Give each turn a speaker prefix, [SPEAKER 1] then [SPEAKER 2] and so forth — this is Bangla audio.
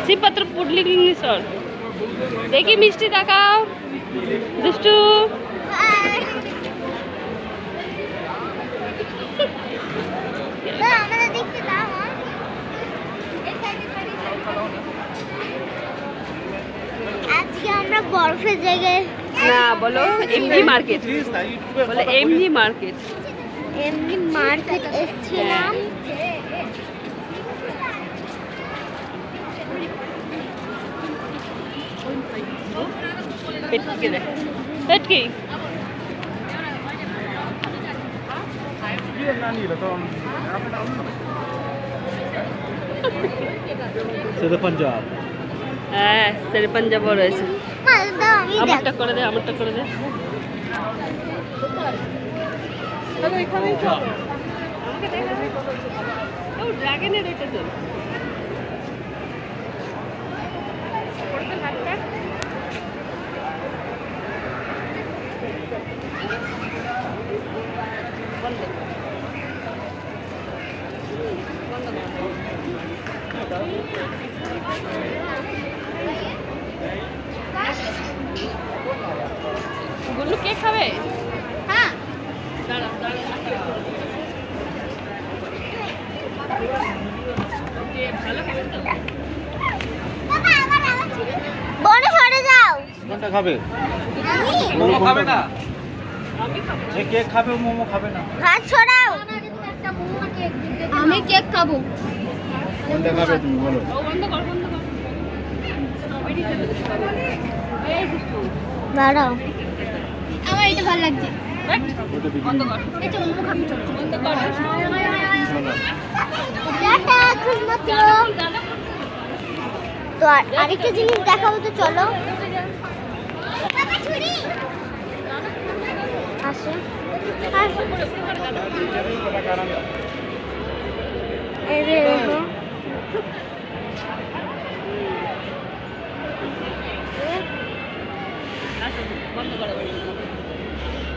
[SPEAKER 1] শিবপাত্র পুডলিংশ্বর দেখি মিষ্টি তাকাও দুষ্টু
[SPEAKER 2] আজকে আমরা বরফের জায়গায়
[SPEAKER 1] না বলো এমজি মার্কেট বলে এমজি মার্কেট
[SPEAKER 2] এমনি মার্কেট এসেছিলাম।
[SPEAKER 1] পেটকে দেখ পেটকি
[SPEAKER 3] সেটা পাঞ্জাব
[SPEAKER 1] হ্যাঁ সেরে পাঞ্জাবও রয়েছে
[SPEAKER 2] আমি
[SPEAKER 1] আমারটা করে দে আমারটা করে দে এখানেই তো আমাকে দেখা ও ড্রাগনের এটা তো গুল্লু কে খাবে?
[SPEAKER 2] হ্যাঁ
[SPEAKER 1] দাঁড়া দাঁড়া ভালো খাবেন তো
[SPEAKER 2] বড় সরে যাও।
[SPEAKER 3] কোনটা খাবে?
[SPEAKER 2] আমি
[SPEAKER 3] মোমো খাবে না?
[SPEAKER 1] আমি খাবো
[SPEAKER 3] যে কেক খাবে ও মোমো খাবে না।
[SPEAKER 2] হাত ছড়াও। আমি কেক খাবো।
[SPEAKER 3] কোনটা খাবে তুমি বলো?
[SPEAKER 1] ও বন্ধ কর স্ট্রবেরি খেতে এই দুষ্টু
[SPEAKER 2] দাঁড়াও, আমার এটা ভালো লাগছে।
[SPEAKER 3] ওটা বিক্রি
[SPEAKER 1] বন্ধ কর
[SPEAKER 2] এটা মোমো খাবি চল।
[SPEAKER 1] বন্ধ কর
[SPEAKER 2] টাটা খুশমত। তো আরেকটা জিনিস দেখাবো, তো চলো। আসো এই যে দেখো।
[SPEAKER 1] বন্ধ করো